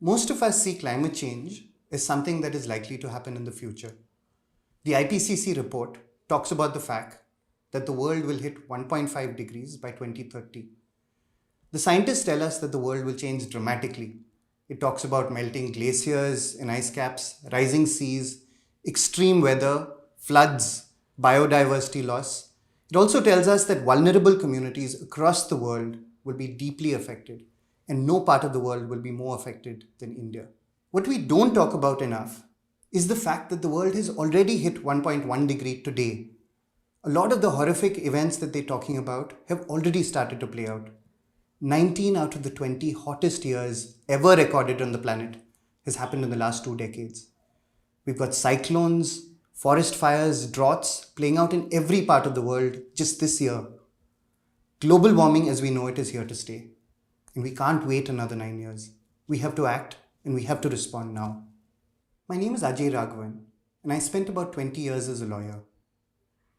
Most of us see climate change as something that is likely to happen in the future. The IPCC report talks about the fact that the world will hit 1.5 degrees by 2030. The scientists tell us that the world will change dramatically. It talks about melting glaciers and ice caps, rising seas, extreme weather, floods, biodiversity loss. It also tells us that vulnerable communities across the world will be deeply affected, and no part of the world will be more affected than India. What we don't talk about enough is the fact that the world has already hit 1.1 degree today. A lot of the horrific events that they're talking about have already started to play out. 19 out of the 20 hottest years ever recorded on the planet has happened in the last 2 decades. We've got cyclones, forest fires, droughts playing out in every part of the world just this year. Global warming as we know it is here to stay. And we can't wait another 9 years. We have to act and we have to respond now. My name is Ajay Raghavan and I spent about 20 years as a lawyer.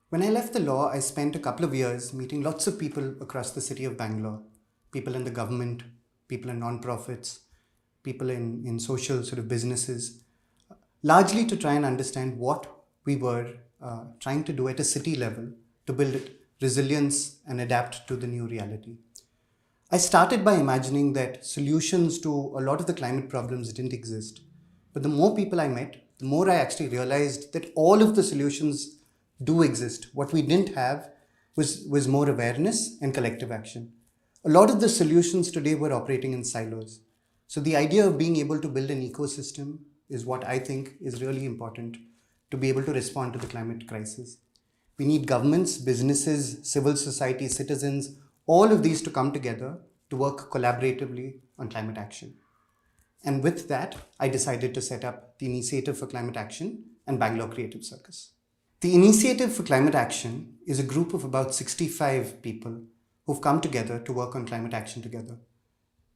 When I left the law, I spent a couple of years meeting lots of people across the city of Bangalore. People in the government, people in non-profits, people in social sort of businesses, largely to try and understand what we were trying to do at a city level to build resilience and adapt to the new reality. I started by imagining that solutions to a lot of the climate problems didn't exist. But the more people I met, the more I actually realized that all of the solutions do exist. What we didn't have was more awareness and collective action. A lot of the solutions today were operating in silos. So the idea of being able to build an ecosystem is what I think is really important to be able to respond to the climate crisis. We need governments, businesses, civil society, citizens, all of these to come together to work collaboratively on climate action. And with that, I decided to set up the Initiative for Climate Action and Bangalore Creative Circus. The Initiative for Climate Action is a group of about 65 people who've come together to work on climate action together.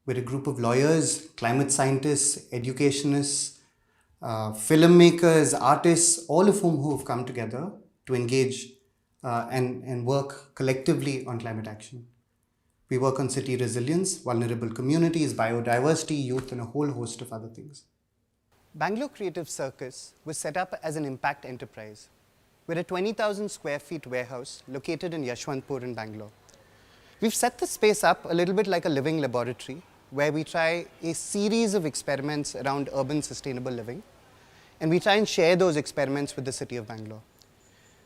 We're a group of lawyers, climate scientists, educationists, filmmakers, artists, all of whom who have come together to engage and work collectively on climate action. We work on city resilience, vulnerable communities, biodiversity, youth, and a whole host of other things. Bangalore Creative Circus was set up as an impact enterprise. We're a 20,000 square feet warehouse located in Yashwantpur in Bangalore. We've set the space up a little bit like a living laboratory where we try a series of experiments around urban sustainable living, and we try and share those experiments with the city of Bangalore.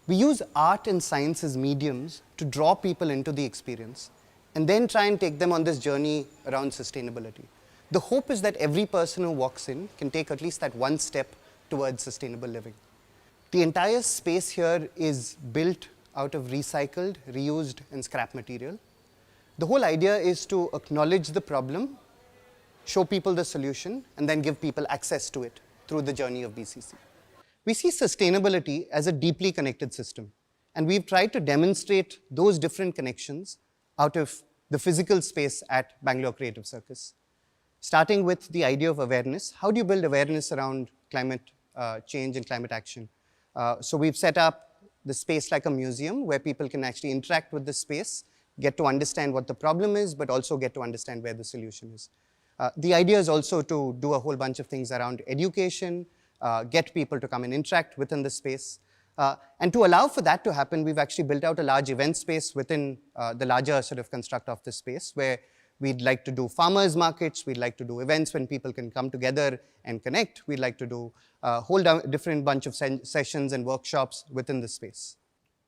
We use art and science as mediums to draw people into the experience and then try and take them on this journey around sustainability. The hope is that every person who walks in can take at least that one step towards sustainable living. The entire space here is built out of recycled, reused, and scrap material. The whole idea is to acknowledge the problem, show people the solution, and then give people access to it through the journey of BCC. We see sustainability as a deeply connected system, and we've tried to demonstrate those different connections out of the physical space at Bangalore Creative Circus. Starting with the idea of awareness, how do you build awareness around climate change and climate action? So we've set up the space like a museum where people can actually interact with the space, get to understand what the problem is, but also get to understand where the solution is. The idea is also to do a whole bunch of things around education, get people to come and interact within the space. And to allow for that to happen, we've actually built out a large event space within the larger sort of construct of the space where we'd like to do farmers markets, we'd like to do events when people can come together and connect. We'd like to do a whole different bunch of sessions and workshops within the space.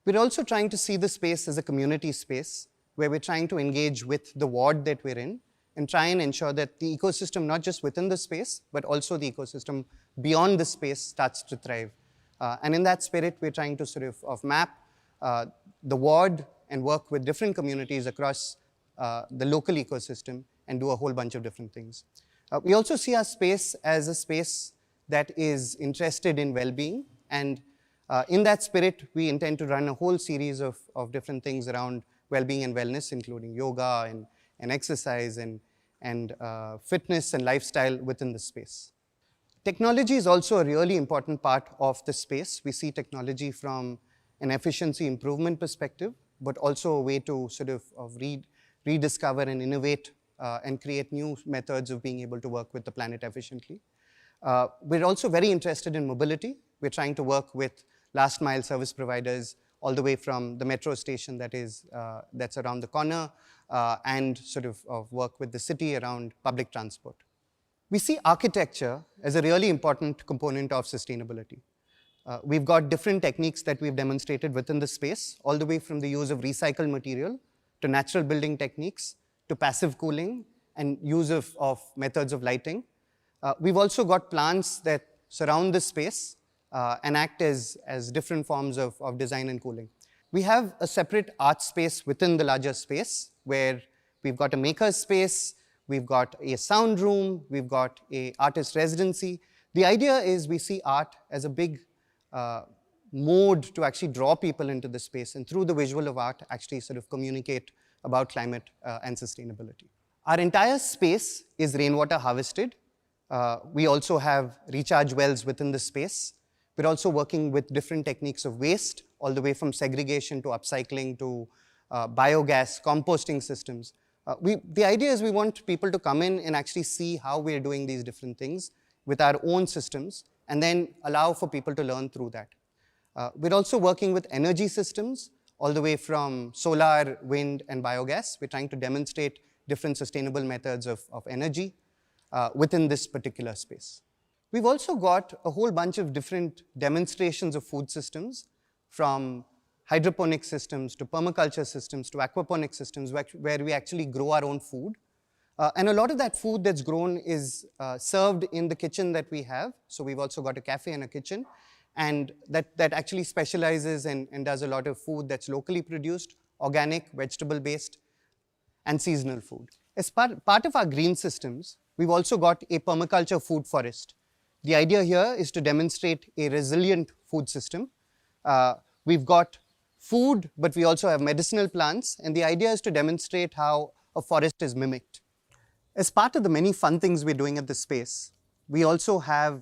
We're also trying to see the space as a community space where we're trying to engage with the ward that we're in and try and ensure that the ecosystem, not just within the space, but also the ecosystem beyond the space starts to thrive. And in that spirit, we're trying to sort of map the ward and work with different communities across the local ecosystem and do a whole bunch of different things. We also see our space as a space that is interested in well-being, and in that spirit, we intend to run a whole series of different things around well-being and wellness, including yoga and exercise and fitness and lifestyle within the space. Technology is also a really important part of the space. We see technology from an efficiency improvement perspective, but also a way to sort of rediscover and innovate and create new methods of being able to work with the planet efficiently. We're also very interested in mobility. We're trying to work with last mile service providers all the way from the metro station that's around the corner and sort of work with the city around public transport. We see architecture as a really important component of sustainability. We've got different techniques that we've demonstrated within the space, all the way from the use of recycled material to natural building techniques to passive cooling and use of methods of lighting. We've also got plants that surround the space and act as different forms of design and cooling. We have a separate art space within the larger space where we've got a maker's space, we've got a sound room, we've got an artist residency. The idea is we see art as a big mode to actually draw people into the space, and through the visual of art actually sort of communicate about climate and sustainability. Our entire space is rainwater harvested. We also have recharge wells within the space. We're also working with different techniques of waste, all the way from segregation to upcycling to biogas, composting systems. The idea is we want people to come in and actually see how we're doing these different things with our own systems and then allow for people to learn through that. We're also working with energy systems, all the way from solar, wind, and biogas. We're trying to demonstrate different sustainable methods of energy within this particular space. We've also got a whole bunch of different demonstrations of food systems, from hydroponic systems to permaculture systems to aquaponic systems where we actually grow our own food. And a lot of that food that's grown is served in the kitchen that we have. So we've also got a cafe and a kitchen, and that actually specializes and does a lot of food that's locally produced, organic, vegetable-based, and seasonal food. As part of our green systems, we've also got a permaculture food forest. The idea here is to demonstrate a resilient food system. We've got food, but we also have medicinal plants, and the idea is to demonstrate how a forest is mimicked. As part of the many fun things we're doing at the space, we also have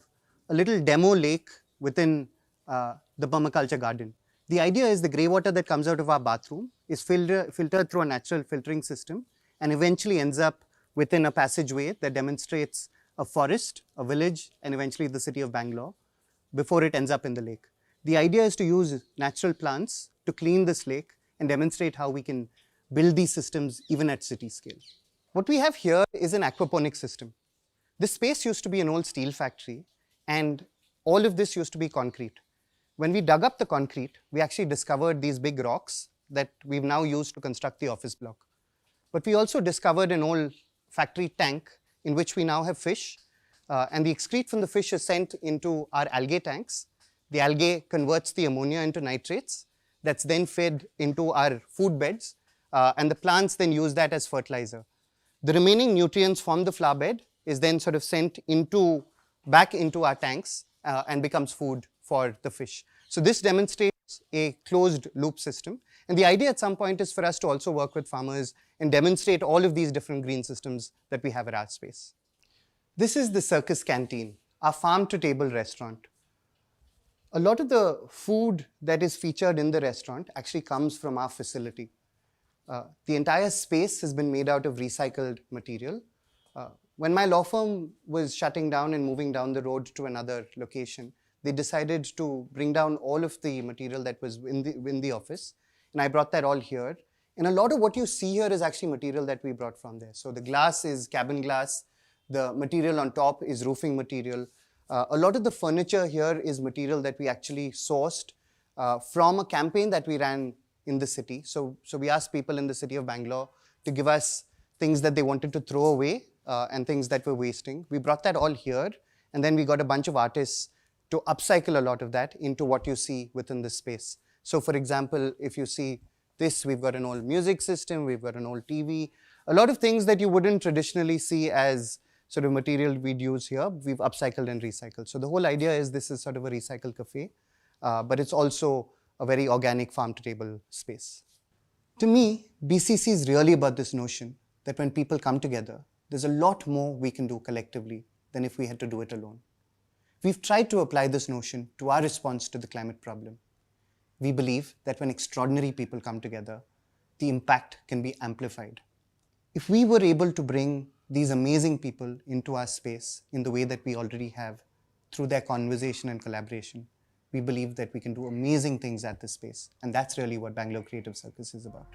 a little demo lake within the permaculture garden. The idea is the grey water that comes out of our bathroom is filtered through a natural filtering system and eventually ends up within a passageway that demonstrates a forest, a village, and eventually the city of Bangalore before it ends up in the lake. The idea is to use natural plants to clean this lake and demonstrate how we can build these systems even at city scale. What we have here is an aquaponic system. This space used to be an old steel factory, and all of this used to be concrete. When we dug up the concrete, we actually discovered these big rocks that we've now used to construct the office block. But we also discovered an old factory tank in which we now have fish, and the excrete from the fish is sent into our algae tanks. The algae converts the ammonia into nitrates that's then fed into our food beds, and the plants then use that as fertilizer. The remaining nutrients from the flower bed is then sort of sent back into our tanks and becomes food for the fish. So this demonstrates a closed loop system. And the idea at some point is for us to also work with farmers and demonstrate all of these different green systems that we have at our space. This is the Circus Canteen, our farm-to-table restaurant. A lot of the food that is featured in the restaurant actually comes from our facility. The entire space has been made out of recycled material. When my law firm was shutting down and moving down the road to another location, they decided to bring down all of the material that was in the office, and I brought that all here. And a lot of what you see here is actually material that we brought from there. So the glass is cabin glass, the material on top is roofing material. A lot of the furniture here is material that we actually sourced from a campaign that we ran in the city. So we asked people in the city of Bangalore to give us things that they wanted to throw away and things that were wasting. We brought that all here, and then we got a bunch of artists to upcycle a lot of that into what you see within this space. So for example, if you see this, we've got an old music system, we've got an old TV, a lot of things that you wouldn't traditionally see as sort of material we'd use here, we've upcycled and recycled. So the whole idea is this is sort of a recycle cafe, but it's also a very organic farm-to-table space. To me, BCC is really about this notion that when people come together, there's a lot more we can do collectively than if we had to do it alone. We've tried to apply this notion to our response to the climate problem. We believe that when extraordinary people come together, the impact can be amplified. If we were able to bring these amazing people into our space in the way that we already have, through their conversation and collaboration, we believe that we can do amazing things at this space. And that's really what Bangalore Creative Circus is about.